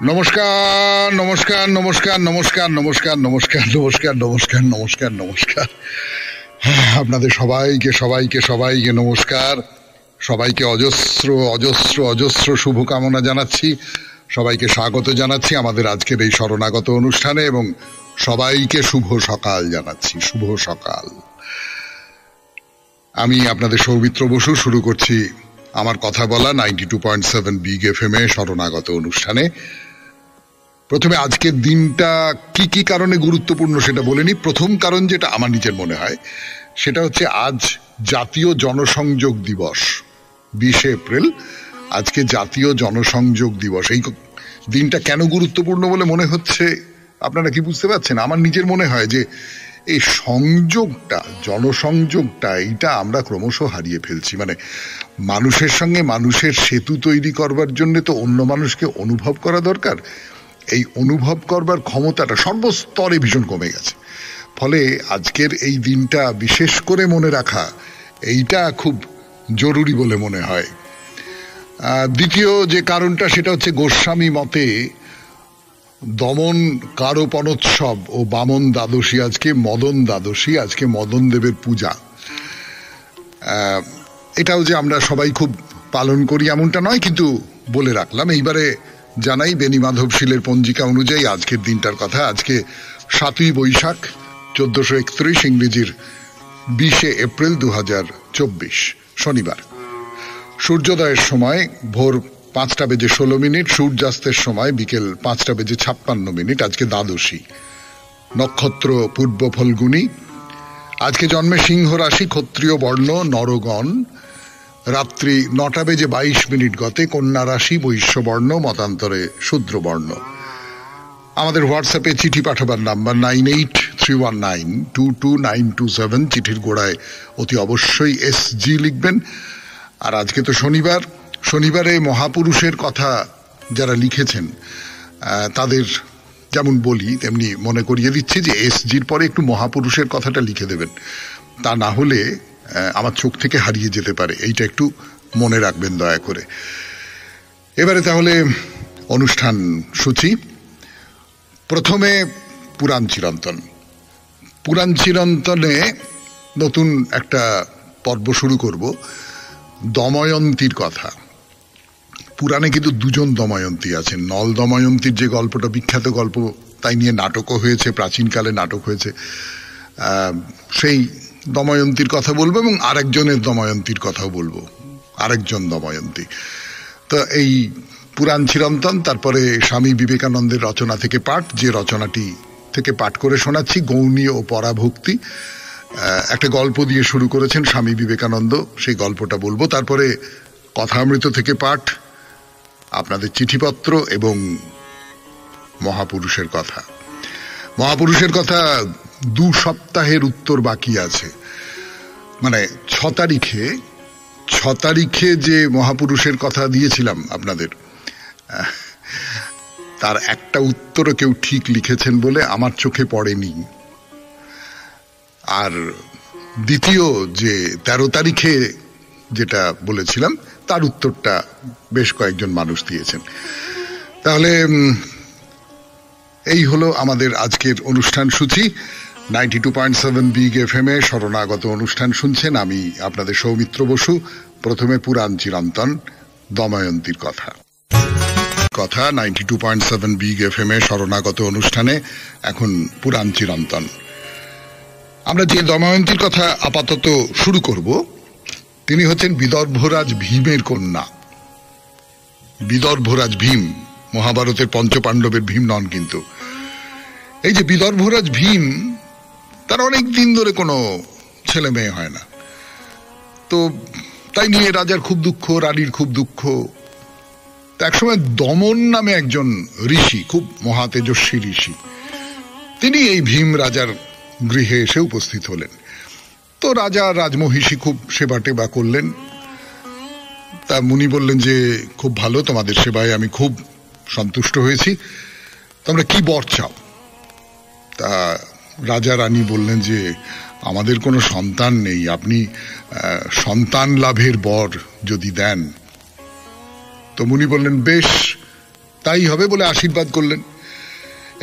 নমস্কার নমস্কার নমস্কার নমস্কার নমস্কার নমস্কার নমস্কার নমস্কার নমস্কার নমস্কার আপনাদের সবাইকে সবাইকে সবাইকে নমস্কার, সবাইকে অজস্র অজস্র অজস্র শুভকামনা জানাচ্ছি, সবাইকে স্বাগত জানাচ্ছি আমাদের আজকের এই শরণাগত অনুষ্ঠানে এবং সবাইকে শুভ সকাল জানাচ্ছি। শুভ সকাল। আমি আপনাদের সৌমিত্র বসু শুরু করছি আমার কথা বলা 92.7 বিগ এফএম এ শরণাগত অনুষ্ঠানে। প্রথমে আজকের দিনটা কি কি কারণে গুরুত্বপূর্ণ সেটা বলে নি। প্রথম কারণ যেটা আমার নিজের মনে হয় সেটা হচ্ছে আজ জাতীয় জনসংযোগ দিবস, 20 এপ্রিল। আজকে জাতীয় জনসংযোগ দিবস। এই দিনটা কেন গুরুত্বপূর্ণ বলে মনে হচ্ছে আপনারা কি বুঝতে পারছেন? আমার নিজের মনে হয় যে এই সংযোগটা, জনসংযোগটা, এইটা আমরা ক্রমশ হারিয়ে ফেলছি। মানে মানুষের সঙ্গে মানুষের সেতু তৈরি করবার জন্য তো অন্য মানুষকে অনুভব করা দরকার। এই অনুভব করবার ক্ষমতাটা সর্বস্তরে ভীষণ কমে গেছে। ফলে আজকের এই দিনটা বিশেষ করে মনে রাখা এইটা খুব জরুরি বলে মনে হয়। দ্বিতীয় যে কারণটা সেটা হচ্ছে গোস্বামী মতে দমন কারোপনোৎসব ও বামন দ্বাদশী, আজকে মদন দ্বাদশী, আজকে মদন দেবের পূজা। এটাও যে আমরা সবাই খুব পালন করি এমনটা নয়, কিন্তু বলে রাখলাম। এইবারে জানাই বেনি মাধবশীলের পঞ্জিকা অনুযায়ী আজকের দিনটার কথা। আজকে 7ই বৈশাখ 1431, ইংরেজির 20 এপ্রিল 2024, শনিবার। সূর্যোদয়ের সময় ভোর 5:16, সূর্যাস্তের সময় বিকেল 5:56। আজকে দ্বাদশী, নক্ষত্র পূর্ব ফল্গুনী। আজকে জন্মে সিংহ রাশি, ক্ষত্রিয় বর্ণ নরগণ। রাত্রি 9:22 গতে কন্যা রাশি, বৈশ্য বর্ণ, মতান্তরে শূদ্র বর্ণ। আমাদের হোয়াটসঅ্যাপে চিঠি পাঠাবার নাম্বার 9831922927। চিঠির গোড়ায় অতি অবশ্যই SG লিখবেন। আর আজকে তো শনিবার, শনিবারে মহাপুরুষের কথা যারা লিখেছেন তাদের যেমন বলি তেমনি মনে করিয়ে দিচ্ছি যে SGর পরে একটু মহাপুরুষের কথাটা লিখে দেবেন, তা না হলে আমার চোখ থেকে হারিয়ে যেতে পারে। এইটা একটু মনে রাখবেন দয়া করে। এবারে তাহলে অনুষ্ঠান সূচি। প্রথমে পুরাণ চিরন্তন। পুরাণ চিরন্তনে নতুন একটা পর্ব শুরু করব, দময়ন্তীর কথা। পুরাণে কিন্তু দুজন দময়ন্তী আছেন। নল দময়ন্তীর যে গল্পটা বিখ্যাত গল্প, তাই নিয়ে নাটকও হয়েছে, প্রাচীনকালে নাটক হয়েছে। সেই দময়ন্তীর কথা বলবো এবং আরেকজনের দময়ন্তীর কথাও বলবো, আরেকজন দময়ন্তী। তো এই পুরাণ চিরন্তন, তারপরে স্বামী বিবেকানন্দের রচনা থেকে পাঠ, যে রচনাটি থেকে পাঠ করে শোনাচ্ছি, গৌণী ও পরাভক্তি। একটা গল্প দিয়ে শুরু করেছেন স্বামী বিবেকানন্দ, সেই গল্পটা বলবো। তারপরে কথামৃত থেকে পাঠ, আপনাদের চিঠিপত্র এবং মহাপুরুষের কথা। মহাপুরুষের কথা 2 সপ্তাহের উত্তর বাকি আছে। মানে 6 তারিখে যে মহাপুরুষের কথা দিয়েছিলাম আপনাদের, তার একটা উত্তরও কেউ ঠিক লিখেছেন বলে আমার চোখে পড়েনি। আর দ্বিতীয় যে 13 তারিখে যেটা বলেছিলাম তার উত্তরটা বেশ কয়েকজন মানুষ দিয়েছেন। তাহলে এই হলো আমাদের আজকের অনুষ্ঠান সূচি। 92.7 বিগ এফএম এ শরণাগত অনুষ্ঠান শুনছেন। আমি আপনাদের সৌমিত্র বসু। প্রথমে পুরাণ চিরন্তন, দময়ন্তীর কথা। 92.7 বিগ এফএম এ শরণাগত অনুষ্ঠানে এখন পুরাণ চিরন্তন। আমরা যে দময়ন্তীর কথা আপাতত শুরু করব, তিনি হচ্ছেন বিদর্ভরাজ ভীমের কন্যা। বিদর্ভরাজ ভীম, মহাভারতের পঞ্চপাণ্ডবের ভীম নন কিন্তু। এই যে বিদর্ভরাজ ভীম, তার অনেক দিন ধরে কোনো ছেলে মেয়ে হয় না। তো তাই নিয়ে রাজার খুব দুঃখ, রানীর খুব দুঃখ। একসময় দমন নামে একজন ঋষি, খুব মহাতেজস্বী ঋষি, তিনি এই ভীম রাজার গৃহে এসে উপস্থিত হলেন। তো রাজা রাজমহিষী খুব সেবা টেবা করলেন। তা মুনি বললেন যে খুব ভালো, তোমাদের সেবায় আমি খুব সন্তুষ্ট হয়েছি, তোমরা কি বর চাও? তা রাজা রানী বললেন যে আমাদের কোনো সন্তান নেই, আপনি সন্তান লাভের বর যদি দেন। তো মুনি বললেন বেশ, তাই হবে বলে আশীর্বাদ করলেন।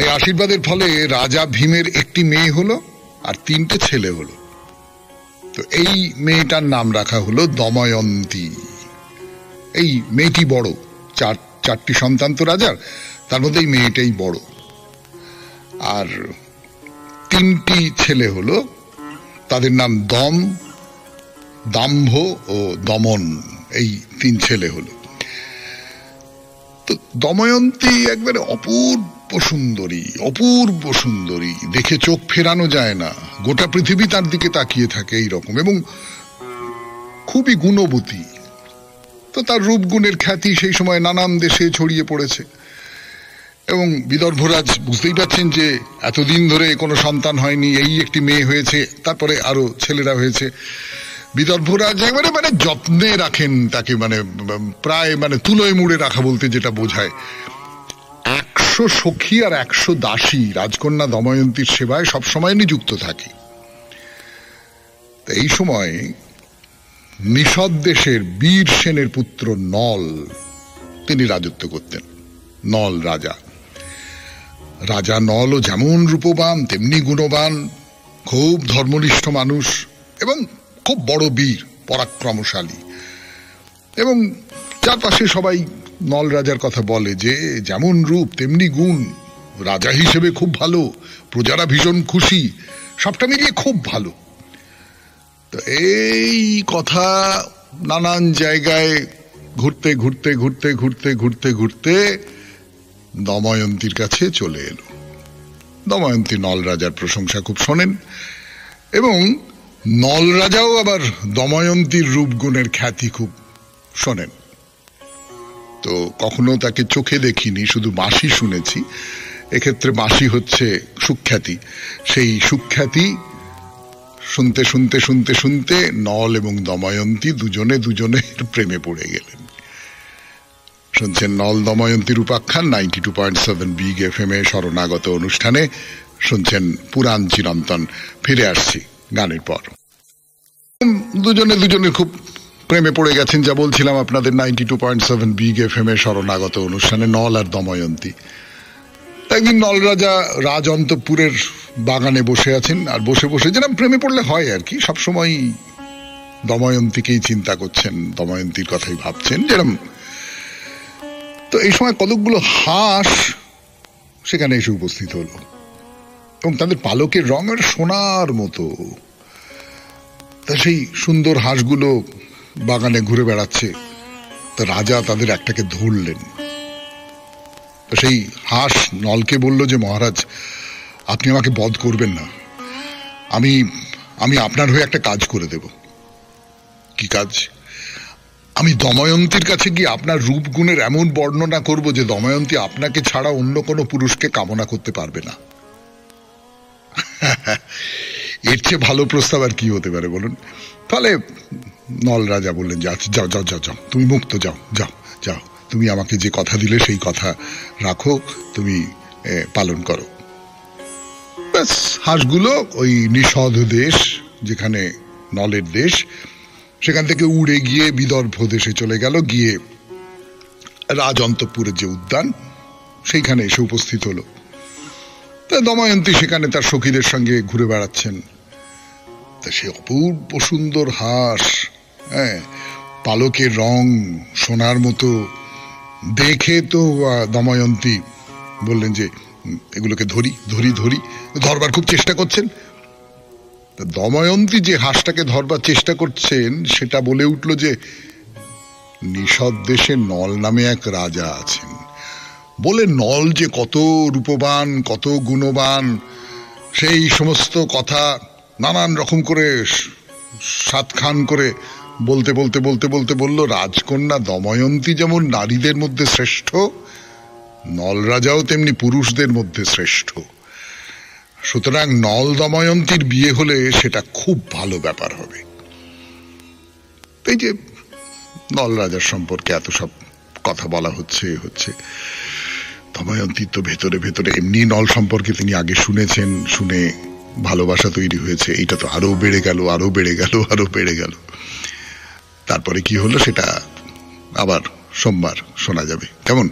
এই আশীর্বাদের ফলে রাজা ভীমের একটি মেয়ে হলো আর 3টে ছেলে হলো। তো এই মেয়েটার নাম রাখা হলো দময়ন্তী। এই মেয়েটি বড়, চারটি সন্তান তো রাজার, তার মধ্যে এই মেয়েটাই বড়। আর 3টি ছেলে হলো, তাদের নাম দম, দাম্ভ ও দমন। এই 3 ছেলে হলো। তো দময়ন্তী একবারে অপূর্ব সুন্দরী, অপূর্ব সুন্দরী, দেখে চোখ ফেরানো যায় না, গোটা পৃথিবী তার দিকে তাকিয়ে থাকে এইরকম, এবং খুবই গুণবতী। তো তার রূপগুণের খ্যাতি সেই সময় নানান দেশে ছড়িয়ে পড়েছে, এবং বিদর্ভরাজ বুঝতেই পারছেন যে এতদিন ধরে কোনো সন্তান হয়নি, এই একটি মেয়ে হয়েছে, তারপরে আরো ছেলেরা হয়েছে। বিদর্ভরাজ একেবারে যত্নে রাখেন তাকে, প্রায় তুলোয় মুড়ে রাখা বলতে যেটা বোঝায়। 100 সখী আর 100 দাসী রাজকন্যা দময়ন্তীর সেবায় সবসময় নিযুক্ত থাকে। এই সময় নিষদ দেশের বীর সেনের পুত্র নল, তিনি রাজত্ব করতেন। নল রাজা। রাজা নলও যেমন রূপবান তেমনি গুণবান, খুব ধর্মনিষ্ঠ মানুষ এবং খুব বড় বীর, পরাক্রমশালী। এবং চারপাশে সবাই নল রাজার কথা বলে যে যেমন রূপ তেমনি গুণ, রাজা হিসেবে খুব ভালো, প্রজারা ভীষণ খুশি, সবটা মিলিয়ে খুব ভালো। তো এই কথা নানান জায়গায় ঘুরতে ঘুরতে ঘুরতে ঘুরতে ঘুরতে ঘুরতে দময়ন্তীর কাছে চলে এলো। দময়ন্তী নল রাজার প্রশংসা খুব শোনেন, এবং নল রাজাও আবার দময়ন্তীর রূপগুণের খ্যাতি খুব শোনেন। তো কখনো তাকে চোখে দেখিনি, শুধু মাসি শুনেছি। এক্ষেত্রে মাসি হচ্ছে সুখ্যাতি। সেই সুখ্যাতি শুনতে শুনতে শুনতে শুনতে নল এবং দময়ন্তী দুজনে প্রেমে পড়ে গেলেন। শুনছেন নল দময়ন্তীর উপাখ্যান 92.7 বিগ FM এ শরণাগত অনুষ্ঠানে। শুনছেন পুরাণ চিরন্তন। ফিরে আসছি গানের পর। দুজনে খুব প্রেমে পড়ে গেছেন, যা বলছিলাম আপনাদের 92.7 বিগ FM এ শরণাগত অনুষ্ঠানে নল আর দময়ন্তী। একদিন নল রাজা রাজ অন্তঃপুরের বাগানে বসে আছেন, আর বসে বসে যেরকম প্রেমে পড়লে হয় আর কি, সবসময় দময়ন্তীকেই চিন্তা করছেন, দময়ন্তীর কথাই ভাবছেন যেরকম। তো এই সময় কতকগুলো হাঁস সেখানে এসে উপস্থিত হলো, এবং তাদের পালকের রং সোনার মতো। তা সেই সুন্দর হাঁসগুলো বাগানে ঘুরে বেড়াচ্ছে। তা রাজা তাদের একটাকে ধরলেন। তো সেই হাঁস নলকে বলল যে মহারাজ, আপনি আমাকে বধ করবেন না, আমি আপনার হয়ে একটা কাজ করে দেব। কি কাজ? আমি দময়ন্তীর কাছে গিয়ে আপনার রূপগুণের এমন বর্ণনা করব যে দময়ন্তী আপনাকে ছাড়া অন্য কোনো পুরুষকে কামনা করতে পারবে না। এর চেয়ে ভালো প্রস্তাব আর কি হতে পারে বলুন? তাহলে নল রাজা বললেন যে আচ্ছা যাও যাও যাও যাও, তুমি মুক্ত, যাও যাও যাও, তুমি আমাকে যে কথা দিলে সেই কথা রাখো, তুমি পালন করো। ব্যাস, হাঁসগুলো ওই নিষদ দেশ, যেখানে নলের দেশ, সেখান থেকে উড়ে গিয়ে বিদর্ভ দেশে চলে গেল। গিয়ে রাজ অন্তঃপুরের যে উদ্যান, সেইখানে এসে উপস্থিত হলো। তা দময়ন্তী সেখানে তার সখীদের সঙ্গে ঘুরে বেড়াচ্ছেন। তা সে অপূর্ব সুন্দর হাঁস, পালকের রং সোনার মতো দেখে তো দময়ন্তী বললেন যে এগুলোকে ধরি ধরি ধরি, ধরবার খুব চেষ্টা করছেন। দময়ন্তী যে হাঁসটাকে ধরবার চেষ্টা করছেন সেটা বলে উঠল যে নিষদ দেশে নল নামে এক রাজা আছেন, বলে নল যে কত রূপবান, কত গুণবান, সেই সমস্ত কথা নানান রকম করে সাতখান করে বলতে বলতে বলতে বলতে বলল রাজকন্যা দময়ন্তী যেমন নারীদের মধ্যে শ্রেষ্ঠ, নল রাজাও তেমনি পুরুষদের মধ্যে শ্রেষ্ঠ। সুতরাং নল দময়ন্তীর বিয়ে হলে সেটা খুব ভালো ব্যাপার হবে। এই যে নল রাজার সম্পর্কে এত সব কথা বলা হচ্ছে, দময়ন্তীর তো ভেতরে ভেতরে এমনি নল সম্পর্কে তিনি আগে শুনেছেন, শুনে ভালোবাসা তৈরি হয়েছে। এইটা তো আরো বেড়ে গেল, আরো বেড়ে গেল, আরো বেড়ে গেল। তারপরে কি হলো সেটা আবার সোমবার শোনা যাবে, কেমন?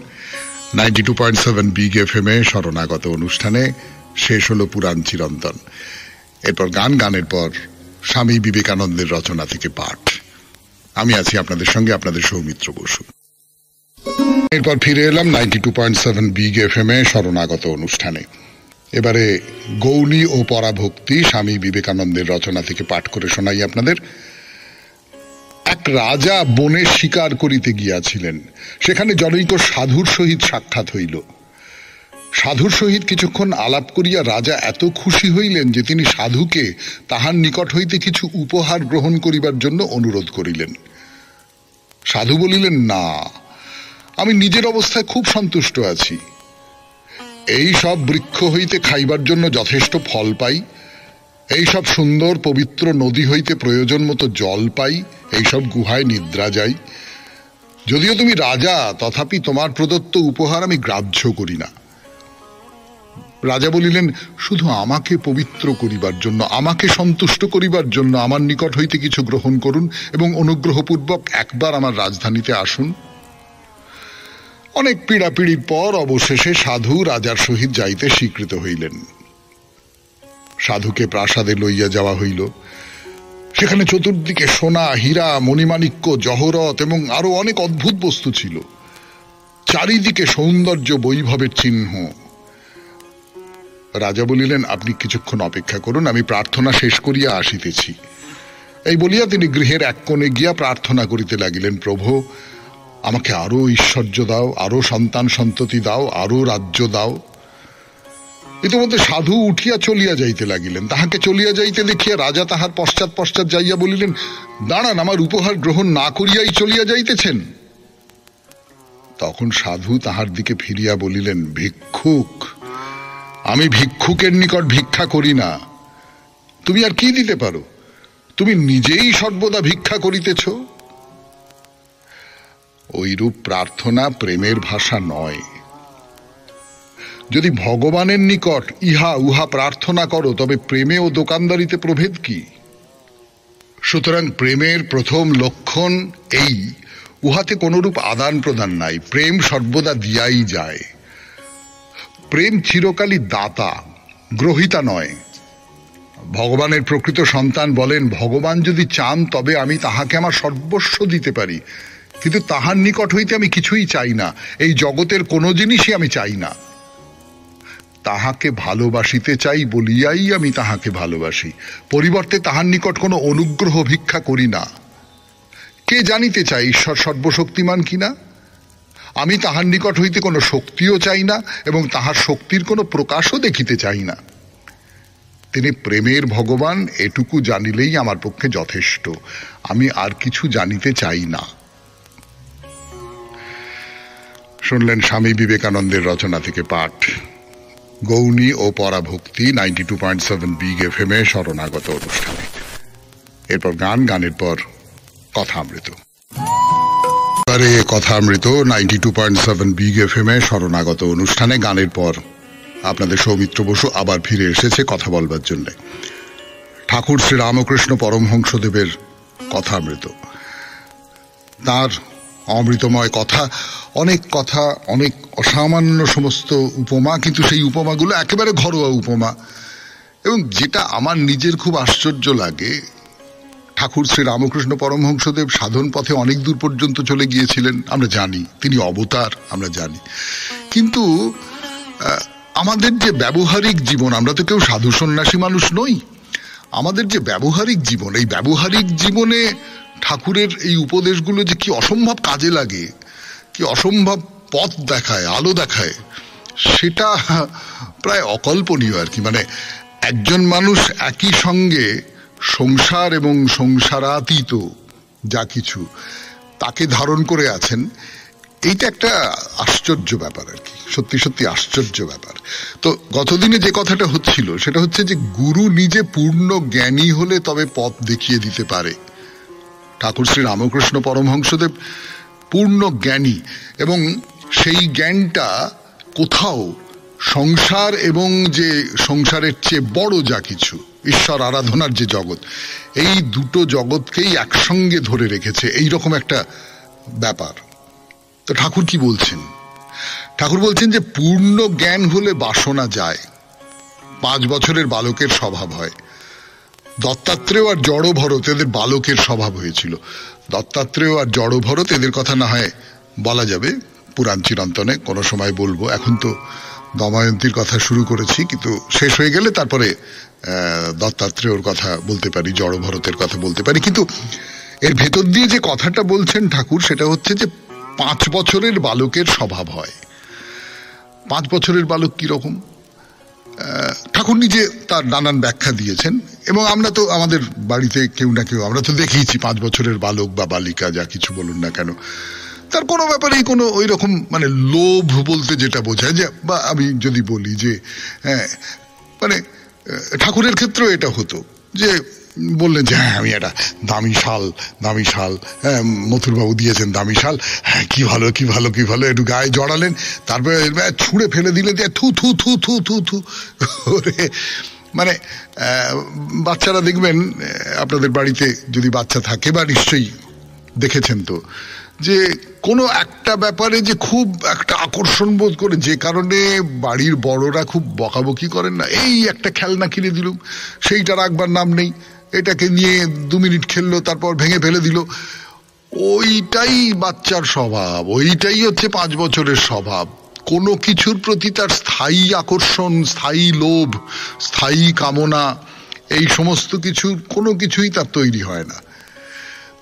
92.7 বিগ এফএম এ শরণাগত অনুষ্ঠানে শেষ হলো পুরাণ চিরন্তন। এরপর গানের পর স্বামী বিবেকানন্দের রচনা থেকে পাঠ। আমি আছি আপনাদের সঙ্গে, আপনাদের সৌমিত্র বসু। এরপর ফিরে এলাম 92.7 বিগ এফএম এ শরণাগত অনুষ্ঠানে। এবারে গৌণী ও পরাভক্তি স্বামী বিবেকানন্দের রচনা থেকে পাঠ করে শোনাই আপনাদের। এক রাজা বনে শিকার করিতে গিয়াছিলেন। সেখানে জনৈক সাধুর সহিত সাক্ষাৎ হইল। সাধুর সহিত কিছুক্ষণ আলাপ করিয়া রাজা এত খুশি হইলেন যে তিনি সাধুকে তাহার নিকট হইতে কিছু উপহার গ্রহণ করিবার জন্য অনুরোধ করিলেন। সাধু বলিলেন, না, আমি নিজের অবস্থায় খুব সন্তুষ্ট আছি। এই সব বৃক্ষ হইতে খাইবার জন্য যথেষ্ট ফল পাই, এইসব সুন্দর পবিত্র নদী হইতে প্রয়োজন মতো জল পাই, এইসব গুহায় নিদ্রা যাই। যদিও তুমি রাজা, তথাপি তোমার প্রদত্ত উপহার আমি গ্রাহ্য করি না। রাজা বলিলেন, শুধু আমাকে পবিত্র করিবার জন্য, আমাকে সন্তুষ্ট করিবার জন্য আমার নিকট হইতে কিছু গ্রহণ করুন এবং অনুগ্রহপূর্বক একবার আমার রাজধানীতে আসুন। অনেক পীড়াপিড়ির পর অবশেষে সাধু রাজার সহিত যাইতে স্বীকৃত হইলেন। সাধুকে প্রাসাদে লইয়া যাওয়া হইল। সেখানে চতুর্দিকে সোনা, হীরা, মণিমাণিক্য, জহরত এবং আরো অনেক অদ্ভুত বস্তু ছিল। চারিদিকে সৌন্দর্য বৈভবের চিহ্ন। রাজা বলিলেন, আপনি কিছুক্ষণ অপেক্ষা করুন, আমি প্রার্থনা শেষ করিয়া আসিতেছি। এই বলিয়া তিনি গৃহের এক কোণে গিয়া প্রার্থনা করিতে লাগিলেন, প্রভু, আমাকে আরো ঐশ্বর্য দাও, আরো সন্তান সন্ততি দাও, আরো রাজ্য দাও। ইতিমধ্যে সাধু উঠিয়া চলিয়া যাইতে লাগিলেন। তাহাকে চলিয়া যাইতে দেখিয়া রাজা তাহার পশ্চাৎ পশ্চাৎ যাইয়া বলিলেন, দাঁড়ান, আমার উপহার গ্রহণ না করিয়াই চলিয়া যাইতেছেন। তখন সাধু তাহার দিকে ফিরিয়া বলিলেন, ভিক্ষুক, আমি ভিক্ষুকের নিকট ভিক্ষা করি না। তুমি আর কি দিতে পারো? তুমি নিজেই সর্বদা ভিক্ষা করিতেছ। ওইরূপ প্রার্থনা প্রেমের ভাষা নয়। যদি ভগবানের নিকট ইহা উহা প্রার্থনা করো, তবে প্রেমে ও দোকানদারিতে প্রভেদ কি? সুতরাং প্রেমের প্রথম লক্ষণ এই, উহাতে কোনরূপ আদান প্রদান নাই। প্রেম সর্বদা দিয়াই যায়। প্রেম চিরকালই দাতা, গ্রহিতা নয়। ভগবানের প্রকৃত সন্তান বলেন, ভগবান যদি চান তবে আমি তাহাকে আমার সর্বস্ব দিতে পারি, কিন্তু তাহার নিকট হইতে আমি কিছুই চাই না। এই জগতের কোনো জিনিসই আমি চাই না। তাহাকে ভালোবাসিতে চাই বলিয়াই আমি তাহাকে ভালোবাসি। পরিবর্তে তাহার নিকট কোনো অনুগ্রহ ভিক্ষা করি না। কে জানিতে চায় ঈশ্বর সর্বশক্তিমান কিনা? আমি তাহার নিকট হইতে কোনো শক্তিও চাই না এবং তাহার শক্তির কোনো প্রকাশও দেখিতে চাই না। তিনি প্রেমের ভগবান, এটুকু জানিলেই আমার পক্ষে যথেষ্ট। আমি আর কিছু জানিতে চাই না। শুনলেন স্বামী বিবেকানন্দের রচনা থেকে পাঠ, গৌণী ও পরাভক্তি 92.7 বিগ এফএম এ শরণাগত অনুষ্ঠানে। এরপর গানের পর কথামৃত। কথামৃত 92.7 বিগ এফএম এ শরণাগত অনুষ্ঠানে গানের পর আপনাদের সৌমিত্র বসু আবার ফিরে এসেছে কথা বলবার জন্য। ঠাকুর শ্রী রামকৃষ্ণ পরমহংসদেবের কথামৃত, তার অমৃতময় কথা, অনেক অসামান্য সমস্ত উপমা, কিন্তু সেই উপমাগুলো একেবারে ঘরোয়া উপমা। এবং যেটা আমার নিজের খুব আশ্চর্য লাগে, ঠাকুর শ্রী রামকৃষ্ণ পরমহংসদেব সাধন পথে অনেক দূর পর্যন্ত চলে গিয়েছিলেন, আমরা জানি, তিনি অবতার, আমরা জানি। কিন্তু আমাদের যে ব্যবহারিক জীবন, আমরা তো কেউ সাধু সন্ন্যাসী মানুষ নই। আমাদের যে ব্যবহারিক জীবন, এই ব্যবহারিক জীবনে ঠাকুরের এই উপদেশগুলো যে কি অসম্ভব কাজে লাগে, কি অসম্ভব পথ দেখায়, আলো দেখায়, সেটা প্রায় অকল্পনীয় আর কি। মানে একজন মানুষ একই সঙ্গে সংসার এবং সংসারাতীত যা কিছু তাকে ধারণ করে আছেন, এইটা একটা আশ্চর্য ব্যাপার আর কি, সত্যি সত্যি আশ্চর্য ব্যাপার। তো গতদিনে যে কথাটা হচ্ছিল সেটা হচ্ছে যে গুরু নিজে পূর্ণ জ্ঞানী হলে তবে পথ দেখিয়ে দিতে পারে। ঠাকুর শ্রী রামকৃষ্ণ পরমহংসদেব পূর্ণ জ্ঞানী, এবং সেই জ্ঞানটা কোথাও সংসার এবং যে সংসারের চেয়ে বড় যা কিছু ঈশ্বর আরাধনার যে জগৎ, এই দুটো জগৎকেই একসঙ্গে ধরে রেখেছে, এইরকম একটা ব্যাপার। তো ঠাকুর কি বলছেন? ঠাকুর বলছেন যে পূর্ণ জ্ঞান হলে বাসনা যায়, 5 বছরের বালকের স্বভাব হয়। দত্তাত্রেয় আর জড় ভরত এদের বালকের স্বভাব হয়েছিল। দত্তাত্রেয় আর জড় ভরত এদের কথা না হয় বলা যাবে পুরাণ চিরন্তনে, কোনো সময় বলবো। এখন তো দময়ন্তীর কথা শুরু করেছি, কিন্তু শেষ হয়ে গেলে তারপরে দত্তাত্রেয়র কথা বলতে পারি, জড় ভরতের কথা বলতে পারি। কিন্তু এর ভেতর দিয়ে যে কথাটা বলছেন ঠাকুর, সেটা হচ্ছে যে 5 বছরের বালকের স্বভাব হয়। 5 বছরের বালক কিরকম, ঠাকুর নিজে তার নানান ব্যাখ্যা দিয়েছেন। এবং আমরা তো আমাদের বাড়িতে কেউ না কেউ আমরা তো দেখেইছি 5 বছরের বালক বা বালিকা, যা কিছু বলুন না কেন, তার কোনো ব্যাপারেই কোনো ওই রকম মানে লোভ বলতে যেটা বোঝায়, যে বা আমি যদি বলি যে মানে ঠাকুরের ক্ষেত্রেও এটা হতো যে বললেন যে হ্যাঁ আমি একটা দামি শাল, হ্যাঁ মথুরবাবু দিয়েছেন দামি শাল, হ্যাঁ কি ভালো কি ভালো কি ভালো, একটু গায়ে জড়ালেন, তারপরে ছুঁড়ে ফেলে দিলেন, থু থু থু থু থু থু করে। মানে বাচ্চারা দেখবেন, আপনাদের বাড়িতে যদি বাচ্চা থাকে বা নিশ্চয়ই দেখেছেন তো, যে কোনো একটা ব্যাপারে যে খুব একটা আকর্ষণ বোধ করে, যে কারণে বাড়ির বড়রা খুব বকাবকি করেন না, এই একটা খেলনা কিনে দিলুম, সেইটা রাখবার নাম নেই, এটাকে নিয়ে 2 মিনিট খেললো, তারপর ভেঙে ফেলে দিল। ওইটাই বাচ্চার স্বভাব, ওইটাই হচ্ছে 5 বছরের স্বভাব। কোনো কিছুর প্রতি তার স্থায়ী আকর্ষণ, স্থায়ী লোভ, স্থায়ী কামনা, এই সমস্ত কিছু কোনো কিছুই তার তৈরি হয় না।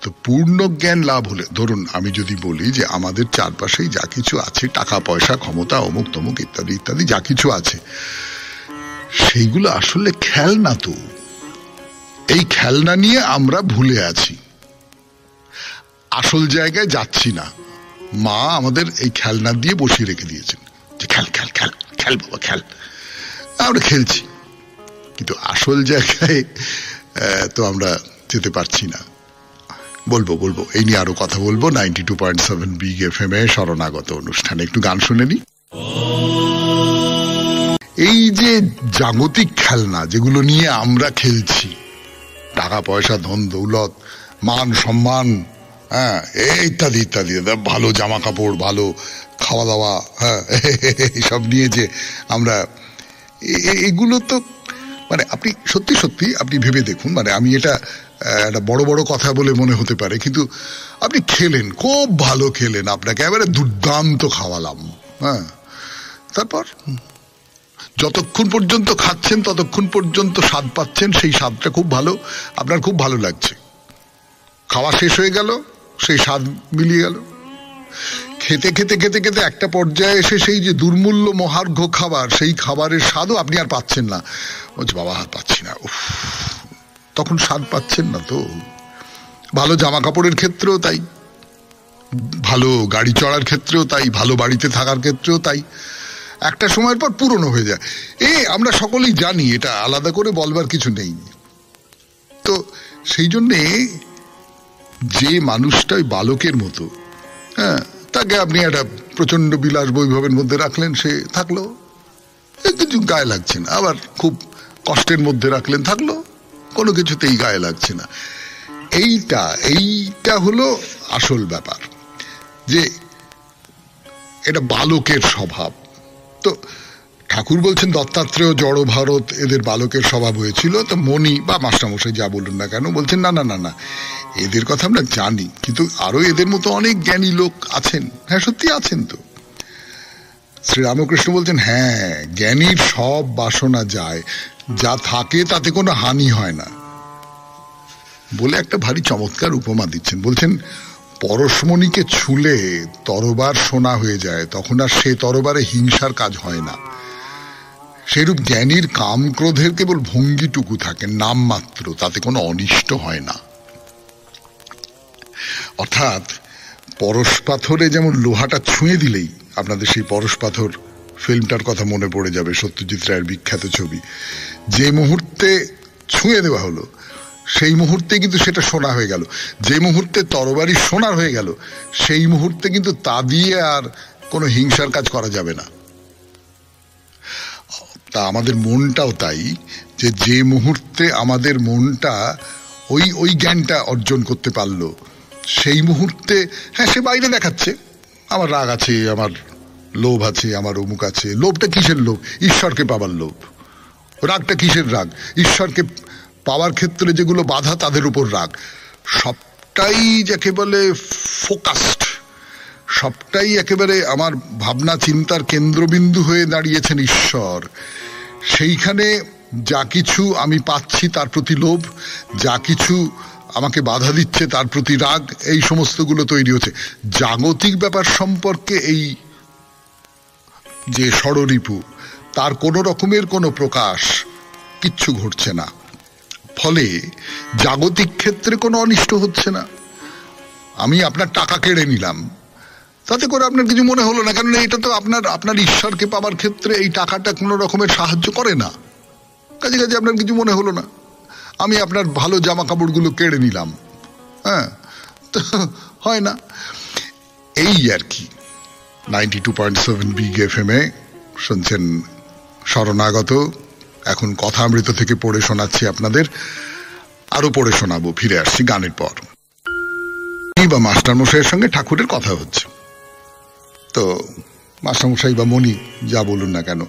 তো পূর্ণ জ্ঞান লাভ হলে, ধরুন আমি যদি বলি যে আমাদের চারপাশেই যা কিছু আছে, টাকা পয়সা ক্ষমতা অমুক তমুক ইত্যাদি ইত্যাদি যা কিছু আছে, সেইগুলো আসলে খেলনা। তো এই খেলনা নিয়ে আমরা ভুলে আছি, আসল জায়গায় যাচ্ছি না। মা আমাদের এই খেলনা দিয়ে বসিয়ে রেখে দিয়েছেন যে খেল খেল খেল খেল বাবা খেল, আমরা খেলছি, কিন্তু আসল জায়গায় তো আমরা যেতে পারছি না। বলবো এই নিয়ে আরো কথা বলবো 92.7 বিগ FM এ শরণাগত অনুষ্ঠানে। একটু গান শুনে নি। এই যে জাগতিক খেলনা যেগুলো নিয়ে আমরা খেলছি, টাকা পয়সা ধন দৌলত মান সম্মান, হ্যাঁ ইত্যাদি ইত্যাদি, ভালো জামা কাপড়, ভালো খাওয়া দাওয়া, হ্যাঁ এইসব নিয়ে যে আমরা, এগুলো তো মানে আপনি সত্যি সত্যি আপনি ভেবে দেখুন, মানে আমি এটা একটা বড় বড় কথা বলে মনে হতে পারে, কিন্তু আপনি খেলেন, খুব ভালো খেলেন, আপনাকে এবারে দুর্দান্ত খাওয়ালাম, হ্যাঁ, তারপর যতক্ষণ পর্যন্ত খাচ্ছেন ততক্ষণ পর্যন্ত স্বাদ পাচ্ছেন, সেই স্বাদটা খুব ভালো, আপনার খুব ভালো লাগছে। খাওয়া শেষ হয়ে গেল, সেই স্বাদ মিলিয়ে গেল। খেতে খেতে খেতে খেতে একটা পর্যায়ে এসে সেই যে দুর্মূল্য মহার্ঘ খাবার, সেই খাবারের স্বাদও আপনি আর পাচ্ছেন না। বলছে বাবা আর পাচ্ছি না, তখন স্বাদ পাচ্ছেন না। তো ভালো জামা কাপড়ের ক্ষেত্রেও তাই, ভালো গাড়ি চড়ার ক্ষেত্রেও তাই, ভালো বাড়িতে থাকার ক্ষেত্রেও তাই, একটা সময়ের পর পুরনো হয়ে যায়। আমরা সকলেই জানি, এটা আলাদা করে বলবার কিছু নেই। তো সেই জন্যে যে মানুষটা ওই বালকের মতো, হ্যাঁ, তাকে আপনি একটা প্রচন্ড বিলাস বৈভবের মধ্যে রাখলেন, সে থাকলো, কিছু গায়ে লাগছে না। আবার খুব কষ্টের মধ্যে রাখলেন, থাকলো, কোনো কিছুতেই গায়ে লাগছে না। এইটা হলো আসল ব্যাপার, যে এটা বালকের স্বভাব। তো ঠাকুর বলছেন দত্তাত্রেয় জড় ভারত এদের বালকের স্বভাব হয়েছিল। তো মণি বা মাস্টারমশাই যা বলুন না কেন বলছেন না না না না, এদের কথা আমরা জানি, কিন্তু আরো এদের মতো অনেক জ্ঞানী লোক আছেন। হ্যাঁ সত্যি আছেন। তো শ্রীরামকৃষ্ণ বলছেন হ্যাঁ, জ্ঞানীর সব বাসনা যায়, যা থাকে তাতে কোনো হানি হয় না বলে একটা ভারী চমৎকার উপমা দিচ্ছেন। বলছেন পরশমণিকে ছুলে তরবার সোনা হয়ে যায়, তখন আর সে তরবারে হিংসার কাজ হয় না। সেরূপ জ্ঞানীর কাম ক্রোধের কেবল ভঙ্গিটুকু থাকে, নাম মাত্র, তাতে কোনো অনিষ্ট হয় না। অর্থাৎ পরশ পাথরে যেমন লোহাটা ছুঁয়ে দিলেই, আপনাদের সেই পরশ পাথর ফিল্মটার কথা মনে পড়ে যাবে, সত্যজিৎ রায়ের বিখ্যাত ছবি, যে মুহূর্তে ছুঁয়ে দেওয়া হলো সেই মুহূর্তে কিন্তু সেটা সোনা হয়ে গেল। যে মুহূর্তে তরবারি সোনার হয়ে গেল সেই মুহূর্তে কিন্তু তা দিয়ে আর কোনো হিংসার কাজ করা যাবে না। তা আমাদের মনটাও তাই, যে মুহূর্তে আমাদের মনটা ওই জ্ঞানটা অর্জন করতে পারলো, সেই মুহূর্তে হ্যাঁ সে বাইরে দেখাচ্ছে আমার রাগ আছে, আমার লোভ আছে, আমার অমুক আছে। লোভটা কিসের লোভ? ঈশ্বরকে পাবার লোভ। রাগটা কিসের রাগ? ঈশ্বরকে পাওয়ার ক্ষেত্রে যেগুলো বাধা তাদের উপর রাগ। সবটাই যাকে বলে ফোকাসড, সবটাই একেবারে আমার ভাবনা চিন্তার কেন্দ্রবিন্দু হয়ে দাঁড়িয়েছেন ঈশ্বর। সেইখানে যা কিছু আমি পাচ্ছি তার প্রতি লোভ, যা কিছু আমাকে বাধা দিচ্ছে তার প্রতি রাগ, এই সমস্তগুলো তৈরি হচ্ছে। জাগতিক ব্যাপার সম্পর্কে এই যে ষড়রিপু, তার কোনো রকমের কোনো প্রকাশ কিচ্ছু ঘটছে না। ফলে জাগতিক ক্ষেত্রে কোনো অনিষ্ট হচ্ছে না। আমি আপনার টাকা কেড়ে নিলাম, তাতে করে আপনার কিছু মনে হলো না, কারণ এটা তো আপনার ঈশ্বরকে পাওয়ার ক্ষেত্রে এই টাকাটা কোনো রকমের সাহায্য করে না। কাজে কাজে আপনার কিছু মনে হলো না। আমি আপনার ভালো জামা কাপড়গুলো কেড়ে নিলাম, হ্যাঁ, তো হয় না। এই আর কি। 92.7 বিগ এফএম-এ শুনছেন শরণাগত। এখন কথামৃত থেকে পড়ে শোনাচ্ছি আপনাদের, আরো পড়ে শোনাবো। ফিরে আসছি গানের পর। বা মাস্টারমশাইয়ের সঙ্গে ঠাকুরের কথা হচ্ছে, তো মাস্টারমশাই বা মণি যা বলুন না কেন,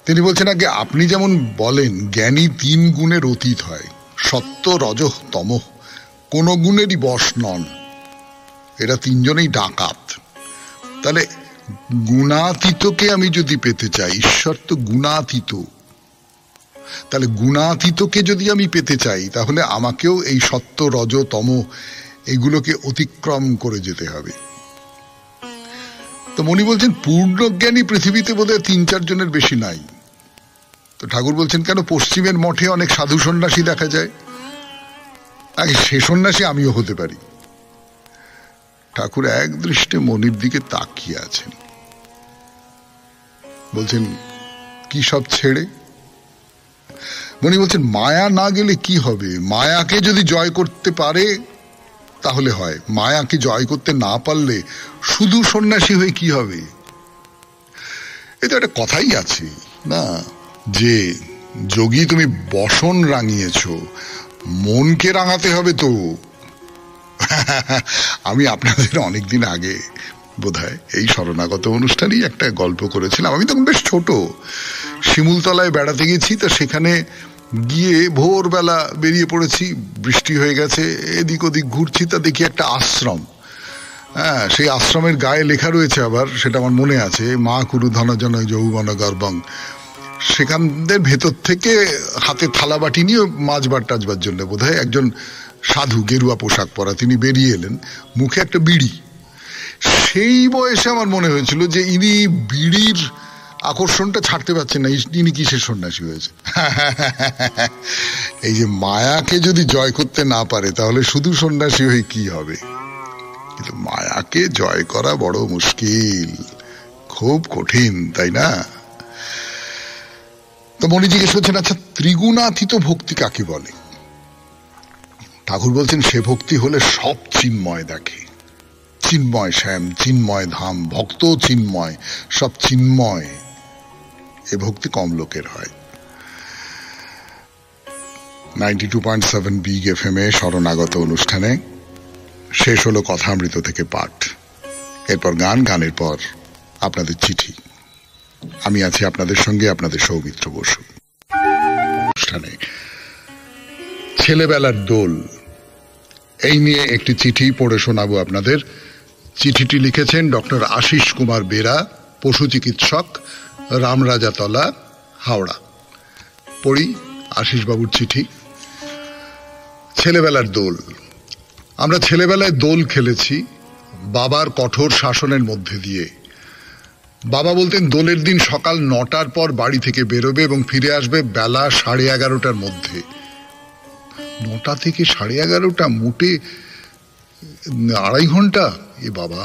তিনি বলছেন আগে আপনি যেমন বলেন জ্ঞানী 3 গুণের অতীত হয়, সত্য রজঃ তমঃ, কোন গুণেরই বশ নন, এরা 3 জনেই ডাকাত। তাহলে গুণাতীতকে আমি যদি পেতে চাই, ঈশ্বর তো গুণাতীত, তাহলে গুণাতীতকে যদি আমি পেতে চাই তাহলে আমাকেও এই সত্য রজ তম এগুলোকে অতিক্রম করে যেতে হবে। তো মনি বলছেন পূর্ণজ্ঞানী পৃথিবীতে বোধহয় 3-4 জনের বেশি নাই। তো ঠাকুর বলছেন কেন, পশ্চিমের মঠে অনেক সাধু সন্ন্যাসী দেখা যায়, আগে সে সন্ন্যাসী আমিও হতে পারি। ঠাকুর এক দৃষ্টে মনির দিকে তাকিয়ে আছেন, বলছেন কি সব ছেড়ে? মনি বলছেন মায়া না গেলে কি হবে? মায়াকে যদি জয় করতে পারে তাহলে হয়, মায়াকে জয় করতে না পারলে শুধু সন্ন্যাসী হয়ে কি হবে? এটা একটা কথাই আছে না, যে যোগী তুমি বসন রাঙিয়েছ, মনকে রাঙাতে হবে তো। আমি আপনাদের অনেকদিন আগে বোধহয় এই শরণাগত অনুষ্ঠানেই একটা গল্প করেছিলাম। আমি তখন বেশ ছোট, শিমুলতলায় বেড়াতে গেছি, তো সেখানে গিয়ে ভোরবেলা বেরিয়ে পড়েছি, বৃষ্টি হয়ে গেছে, এদিক ওদিক ঘুরছি, তা দেখি একটা আশ্রম। হ্যাঁ, সেই আশ্রমের গায়ে লেখা রয়েছে আবার, সেটা আমার মনে আছে, মা কুরু ধনজন যৌবন গর্বং। সেখানদের ভেতর থেকে হাতে থালা বাটি নিয়ে মাছবার টাছবার জন্য বোধহয় একজন সাধু, গেরুয়া পোশাক পরা, তিনি বেরিয়ে এলেন, মুখে একটা বিড়ি। সেই বয়সে আমার মনে হয়েছিল যে ইনি বিড়ির আকর্ষণটা ছাড়তে পারছেন না, ইনি কিসের সন্ন্যাসী হয়েছে। এই যে মায়াকে যদি জয় করতে না পারে তাহলে শুধু সন্ন্যাসী হয়ে কি হবে? কিন্তু মায়াকে জয় করা বড় মুশকিল, খুব কঠিন, তাই না? তো মনি জিজ্ঞেস করছেন, আচ্ছা ত্রিগুণাতীত ভক্তি কাকে বলে? ঠাকুর বলছেন সে ভক্তি হলে সব চিন্ময় দেখে, চিন্ময় শ্যাম, চিন্ময় ধাম, ভক্ত চিন্ময়, সব চিন্ময়। এ ভক্তি কম লোকের হয়। 92.7 বিগ এফএম-এ শরণাগত অনুষ্ঠানে শেষ হলো কথামৃত থেকে পাঠ। এরপর গান, গানের পর আপনাদের চিঠি। আমি আছি আপনাদের সঙ্গে, আপনাদের সৌমিত্র বসু। অনুষ্ঠানে ছেলেবেলার দোল, এই নিয়ে একটি চিঠি পড়ে শোনাবো আপনাদের। চিঠিটি লিখেছেন ডক্টর আশিস কুমার বেরা, পশু চিকিৎসক, রামরাজাতলা, হাওড়া। পড়ি আশিস বাবুর চিঠি। ছেলেবেলার দোল। আমরা ছেলেবেলায় দোল খেলেছি বাবার কঠোর শাসনের মধ্যে দিয়ে। বাবা বলতেন দোলের দিন সকাল 9টার পর বাড়ি থেকে বেরোবে এবং ফিরে আসবে বেলা 11:30টার মধ্যে। 9টা থেকে 11:30, মোটে 2.5 ঘন্টা। এ বাবা!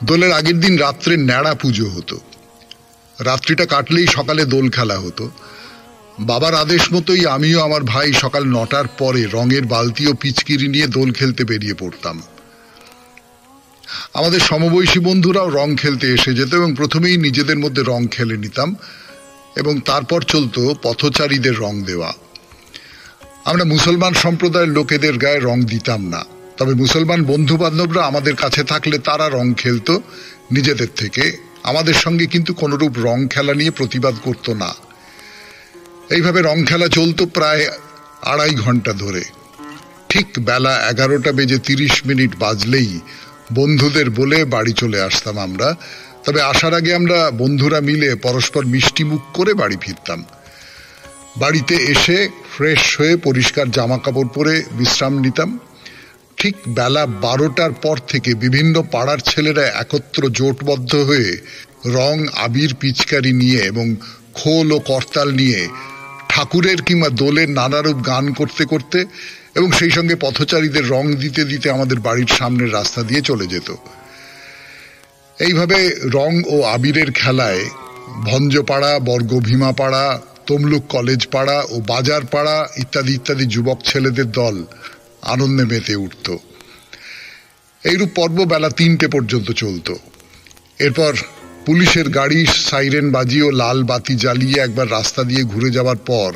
দোলের আগের দিন রাত্রে ন্যাড়া পুজো হতো, রাত্রিটা কাটলেই সকালে দোল খেলা হতো। বাবার আদেশ মতোই আমিও আমার ভাই সকাল 9টার পরে রঙের বালতি ও পিচকিরি নিয়ে দোল খেলতে বেরিয়ে পড়তাম। আমাদের সমবয়সী বন্ধুরাও রং খেলতে এসে যেত এবং প্রথমেই নিজেদের মধ্যে রং খেলে নিতাম এবং তারপর চলতো পথচারীদের রং দেওয়া। আমরা মুসলমান সম্প্রদায়ের লোকেদের গায়ে রং দিতাম না, তবে মুসলমান বন্ধু বান্ধবরা আমাদের কাছে থাকলে তারা রং খেলতো নিজেদের থেকে, আমাদের সঙ্গে কিন্তু কোনরূপ রং খেলা নিয়ে প্রতিবাদ করতো না। এইভাবে রং খেলা চলতো প্রায় 2.5 ঘন্টা ধরে। ঠিক বেলা 11:30 বাজলেই বন্ধুদের বলে বাড়ি চলে আসতাম আমরা। তবে আসার আগে আমরা বন্ধুরা মিলে পরস্পর মিষ্টি মুখ করে বাড়ি ফিরতাম। বাড়িতে এসে ফ্রেশ হয়ে পরিষ্কার জামা কাপড় পরে বিশ্রাম নিতাম। ঠিক বেলা 12টার পর থেকে বিভিন্ন পাড়ার ছেলেরা একত্র জোটবদ্ধ হয়ে রং, আবির, পিচকারি নিয়ে এবং খোল ও করতাল নিয়ে ঠাকুরের কিংবা দোলের নানারূপ গান করতে করতে এবং সেই সঙ্গে পথচারীদের রং দিতে দিতে আমাদের বাড়ির সামনের রাস্তা দিয়ে চলে যেত। এইভাবে রং ও আবিরের খেলায় ভঞ্জপাড়া, বর্গভীমাপাড়া, তমলুক কলেজ পাড়া ও বাজার পাড়া ইত্যাদি ইত্যাদি যুবক ছেলেদের দল আনন্দে মেতে উঠত। এইরূপ পর্ব বেলা 3টে পর্যন্ত চলত। এরপর পুলিশের গাড়ি সাইরেন বাজিয়ে ও লাল বাতি জ্বালিয়ে একবার রাস্তা দিয়ে ঘুরে যাওয়ার পর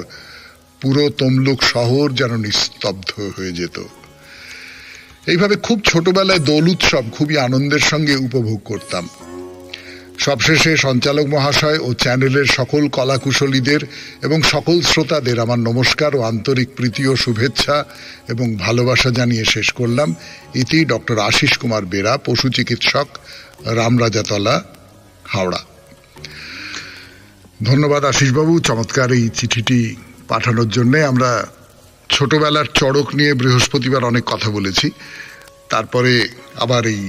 পুরো তমলুক শহর যেন নিস্তব্ধ হয়ে যেত। এইভাবে খুব ছোটবেলায় দোল উৎসব খুবই আনন্দের সঙ্গে উপভোগ করতাম। সবশেষে সঞ্চালক মহাশয় ও চ্যানেলের সকল কলাকুশলীদের এবং সকল শ্রোতাদের আমার নমস্কার ও আন্তরিক প্রীতি ও শুভেচ্ছা এবং ভালোবাসা জানিয়ে শেষ করলাম। ইতি ডক্টর আশিস কুমার বেরা, পশু চিকিৎসক, রামরাজাতলা, হাওড়া। ধন্যবাদ আশিসবাবু চমৎকার এই চিঠিটি পাঠানোর জন্য। আমরা ছোটবেলার চড়ক নিয়ে বৃহস্পতিবার অনেক কথা বলেছি, তারপরে আবার এই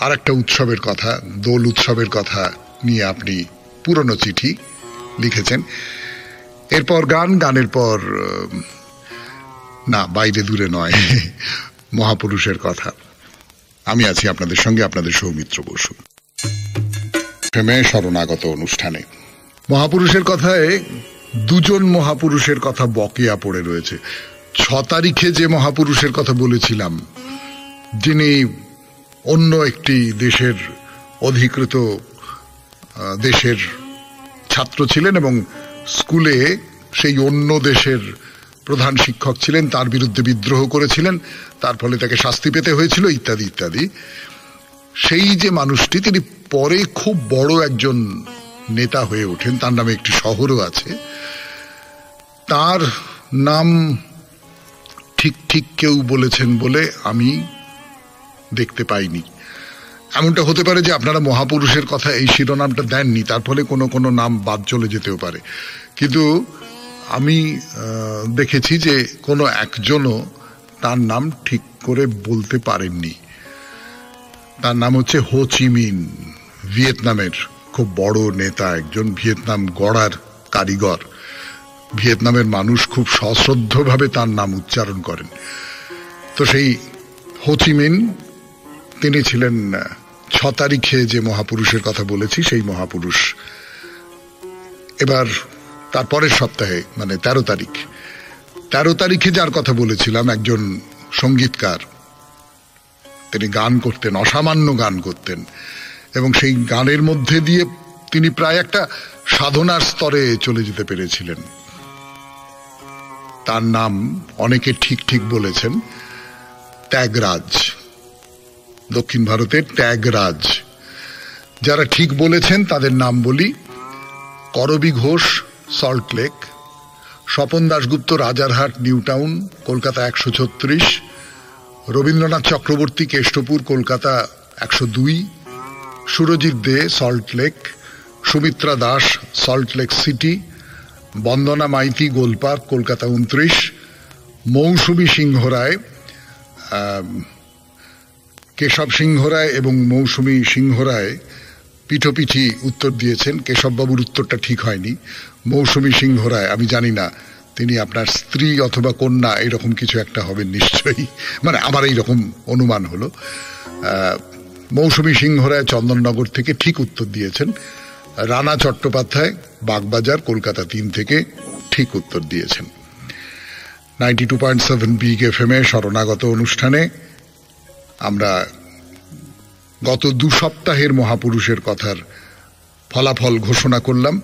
আর একটা উৎসবের কথা, দোল উৎসবের কথা নিয়ে আপনি পুরনো চিঠি লিখেছেন। এরপর গানের পর না, বাইরে দূরে নয়, মহাপুরুষের কথা। আমি আছি আপনাদের সঙ্গে, আপনাদের সৌমিত্র বসু। শরণাগত অনুষ্ঠানে মহাপুরুষের কথায় দুজন মহাপুরুষের কথা বকেয়া পড়ে রয়েছে। 6 তারিখে যে মহাপুরুষের কথা বলেছিলাম, যিনি অন্য একটি দেশের অধিকৃত দেশের ছাত্র ছিলেন এবং স্কুলে সেই অন্য দেশের প্রধান শিক্ষক ছিলেন, তার বিরুদ্ধে বিদ্রোহ করেছিলেন, তার ফলে তাকে শাস্তি পেতে হয়েছিল ইত্যাদি ইত্যাদি। সেই যে মানুষটি, তিনি পরে খুব বড় একজন নেতা হয়ে ওঠেন, তার নামে একটি শহরও আছে। তার নাম ঠিক ঠিক কেউ বলেছেন বলে আমি দেখতে পাইনি। এমনটা হতে পারে যে আপনারা মহাপুরুষের কথা এই শিরোনামটা দেননি, তার ফলে কোনো কোনো নাম বাদ চলে যেতেও পারে। কিন্তু আমি দেখেছি যে কোনো একজনও তার নাম ঠিক করে বলতে পারেননি। তার নাম হচ্ছে হো চি মিন, ভিয়েতনামের খুব বড় নেতা, একজন ভিয়েতনাম গড়ার কারিগর। ভিয়েতনামের মানুষ খুব সশ্রদ্ধভাবে তার নাম উচ্চারণ করেন। তো সেই হো চি মিন, তিনি ছিলেন 6 তারিখে যে মহাপুরুষের কথা বলেছি সেই মহাপুরুষ। এবার তার পরের সপ্তাহে মানে 13 তারিখে যার কথা বলেছিলাম, একজন সঙ্গীতকার, তিনি গান করতেন, অসামান্য গান করতেন এবং সেই গানের মধ্যে দিয়ে তিনি প্রায় একটা সাধনার স্তরে চলে যেতে পেরেছিলেন। তার নাম অনেকে ঠিক ঠিক বলেছেন, ত্যাগরাজ, দক্ষিণ ভারতের ত্যাগরাজ। যারা ঠিক বলেছেন তাদের নাম বলি: করবী ঘোষ, সল্টলেক; স্বপন দাশগুপ্ত, রাজারহাট, নিউ টাউন, কলকাতা 136; রবীন্দ্রনাথ চক্রবর্তী, কেষ্টপুর, কলকাতা 102; সুরজিৎ দে, সল্টলেক; সুমিত্রা দাস, সল্টলেক সিটি; বন্দনা মাইতি, গোলপার্ক, কলকাতা 29; মৌসুমী সিংহ রায়, কেশব সিংহ রায় এবং মৌসুমী সিংহ রায় পিঠোপিঠি উত্তর দিয়েছেন। কেশববাবুর উত্তরটা ঠিক হয়নি। মৌসুমী সিংহ রায়, আমি জানি না তিনি আপনার স্ত্রী অথবা কন্যা, এরকম কিছু একটা হবেন নিশ্চয়ই, মানে আমার এইরকম অনুমান হলো। মৌসুমী সিংহ রায় চন্দননগর থেকে ঠিক উত্তর দিয়েছেন। রানা চট্টোপাধ্যায়, বাগবাজার, কলকাতা 3 থেকে ঠিক উত্তর দিয়েছেন। 92.7 বিগ FM এ শরণাগত অনুষ্ঠানে আমরা গত 2 সপ্তাহের মহাপুরুষের কথার ফলাফল ঘোষণা করলাম।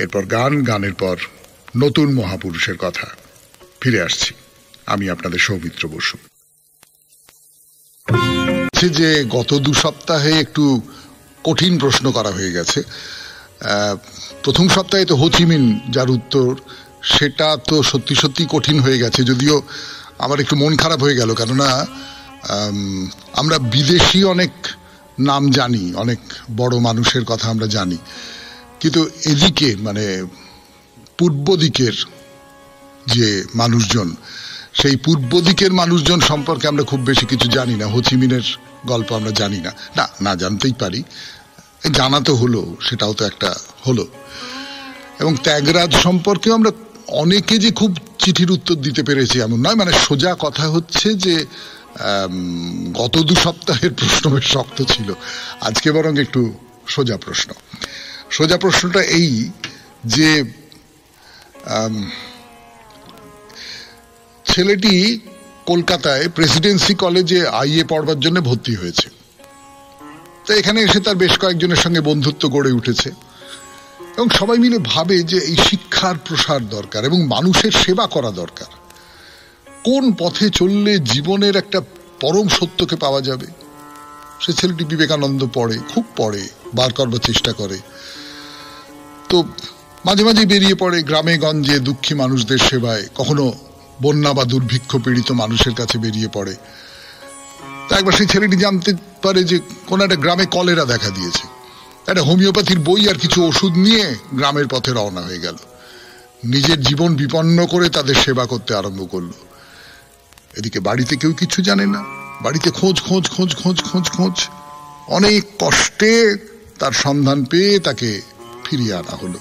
এরপর গানের পর নতুন মহাপুরুষের কথা। ফিরে আসছি, আমি আপনাদের সৌমিত্র বসু। যে গত 2 সপ্তাহে একটু কঠিন প্রশ্ন করা হয়ে গেছে। প্রথম সপ্তাহে তো হোচিমিন যার উত্তর, সেটা তো সত্যি সত্যি কঠিন হয়ে গেছে, যদিও আমার একটু মন খারাপ হয়ে গেল, কেননা আমরা বিদেশি অনেক নাম জানি, অনেক বড় মানুষের কথা আমরা জানি, কিন্তু এদিকে মানে পূর্ব দিকের যে মানুষজন, সেই পূর্ব দিকের মানুষজন সম্পর্কে আমরা খুব বেশি কিছু জানি না। হোচিমিনের গল্প আমরা জানি না, না জানতেই পারি, জানা তো হলো, সেটাও তো একটা হলো। এবং ত্যাগরাজ সম্পর্কেও আমরা অনেকে যে খুব চিঠির উত্তর দিতে পেরেছি এমন নয়। মানে সোজা কথা হচ্ছে যে গত 2 সপ্তাহের প্রশ্ন বেশ শক্ত ছিল, আজকে বরং একটু সোজা প্রশ্ন। সোজা প্রশ্নটা এই যে ছেলেটি কলকাতায় প্রেসিডেন্সি কলেজে আইএ পড়বার জন্য ভর্তি হয়েছে। তো এখানে এসে তার বেশ কয়েকজনের সঙ্গে বন্ধুত্ব গড়ে উঠেছে এবং সবাই মিলে ভাবে যে এই শিক্ষার প্রসার দরকার এবং মানুষের সেবা করা দরকার। কোন পথে চললে জীবনের একটা পরম সত্যকে পাওয়া যাবে। সে ছেলেটি বিবেকানন্দ পড়ে, খুব পড়ে, বার করবার চেষ্টা করে। তো মাঝে মাঝে বেরিয়ে পড়ে গ্রামে গঞ্জে দুঃখী মানুষদের সেবায়, কখনো বন্যা বা দুর্ভিক্ষ পীড়িত মানুষের কাছে বেরিয়ে পড়ে। তা একবার সেই ছেলেটি জানতে পারে যে কোন একটা গ্রামে কলেরা দেখা দিয়েছে। একটা হোমিওপ্যাথির বই আর কিছু ওষুধ নিয়ে গ্রামের পথে রওনা হয়ে গেল। নিজের জীবন বিপন্ন করে তাদের সেবা করতে আরম্ভ করলো। এদিকে বাড়িতে কেউ কিছু জানে না, বাড়িতে খোঁজ খোঁজ খোঁজ খোঁজ খোঁজ খোঁজ, অনেক কষ্টে তার সন্ধান পেয়ে তাকে ফিরিয়ে আনা হলো।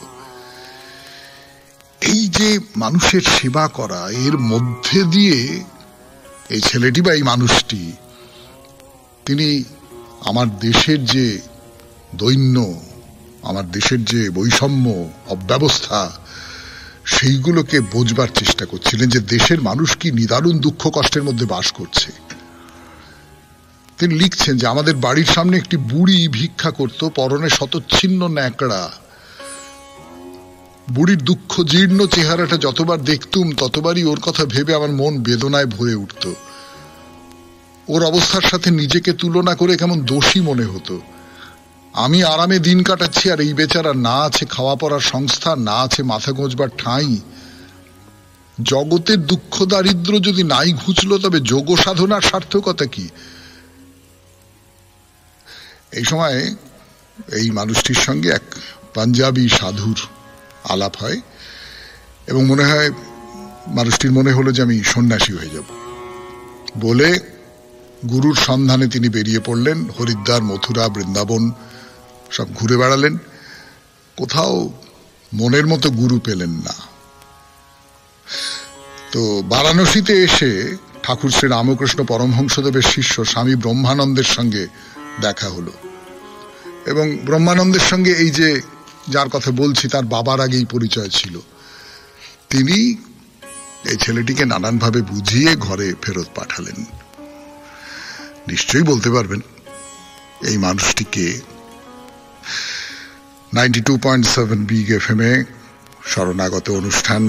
এই যে মানুষের সেবা করা, এর মধ্যে দিয়ে এই ছেলেটি বা এই মানুষটি, তিনি আমার দেশের যে দৈন্য, আমার দেশের যে বৈষম্য, অব্যবস্থা, সেইগুলোকে বোঝবার চেষ্টা করছিলেন, যে দেশের মানুষ কি নিদারুণ দুঃখ কষ্টের মধ্যে বাস করছে। তিনি লিখছেন যে আমাদের বাড়ির সামনে একটি বুড়ি ভিক্ষা করত, পরনে শতচ্ছিন্ন ন্যাকড়া। বুড়ির দুঃখ জীর্ণ চেহারাটা যতবার দেখতুম ততবারই ওর কথা ভেবে আমার মন বেদনায় ভরে উঠত। ওর অবস্থার সাথে নিজেকে তুলনা করে কেমন দোষী মনে হতো। আমি আরামে দিন কাটাচ্ছি, আর এই বেচারা না আছে খাওয়া পড়ার সংস্থা, না আছে মাথা গোঁজবার ঠাঁই। জগতের দুঃখ দারিদ্র যদি নাই ঘুচল, তবে যোগ সাধনার সার্থকতা কি? এই সময় এই মানুষটির সঙ্গে এক পাঞ্জাবি সাধুর আলাপ হয় এবং মনে হয় মানুষটির মনে হলো যে আমি সন্ন্যাসী হয়ে যাব বলে গুরুর সন্ধানে তিনি বেরিয়ে পড়লেন। হরিদ্বার, মথুরা, বৃন্দাবন সব ঘুরে বেড়ালেন, কোথাও মনের মতো গুরু পেলেন না। তো বারাণসীতে এসে ঠাকুর শ্রী রামকৃষ্ণ পরমহংসদেবের শিষ্য স্বামী ব্রহ্মানন্দের সঙ্গে দেখা হলো এবং ব্রহ্মানন্দের সঙ্গে এই যে যার কথা বলছি তার বাবার আগেই পরিচয় ছিল। তিনি এই ছেলেটিকে নানানভাবে বুঝিয়ে ঘরে ফেরত পাঠালেন। নিশ্চয়ই বলতে পারবেন এই মানুষটিকে। 92.7 বিগ FM এ শরণাগত অনুষ্ঠান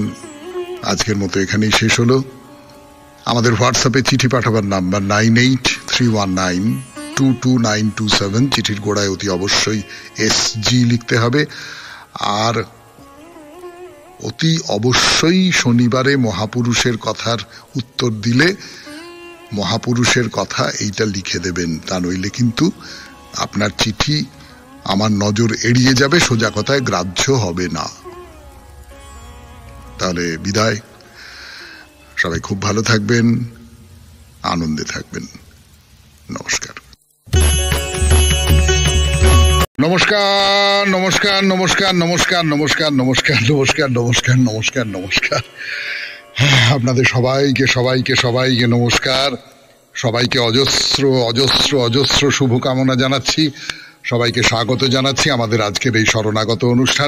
আজকের মতো এখানেই শেষ হলো। আমাদের হোয়াটসঅ্যাপে চিঠি পাঠাবার নাম্বার 9831922927। চিঠির গোড়ায় অতি অবশ্যই SG লিখতে হবে। আর অতি অবশ্যই শনিবারে মহাপুরুষের কথার উত্তর দিলে মহাপুরুষের কথা এইটা লিখে দেবেন, তা নইলে কিন্তু আপনার চিঠি আমার নজর এড়িয়ে যাবে, সোজা কথায় গ্রাহ্য হবে না। তাহলে বিদায়। সবাই খুব ভালো থাকবেন, আনন্দে থাকবেন। নমস্কার। নমস্কার নমস্কার নমস্কার নমস্কার নমস্কার নমস্কার নমস্কার নমস্কার নমস্কার নমস্কার। আপনাদের সবাইকে সবাইকে সবাইকে নমস্কার। সবাইকে অজস্র অজস্র অজস্র শুভকামনা জানাচ্ছি। সবাইকে স্বাগত জানাচ্ছি আমাদের আজকের এই শরণাগত অনুষ্ঠান।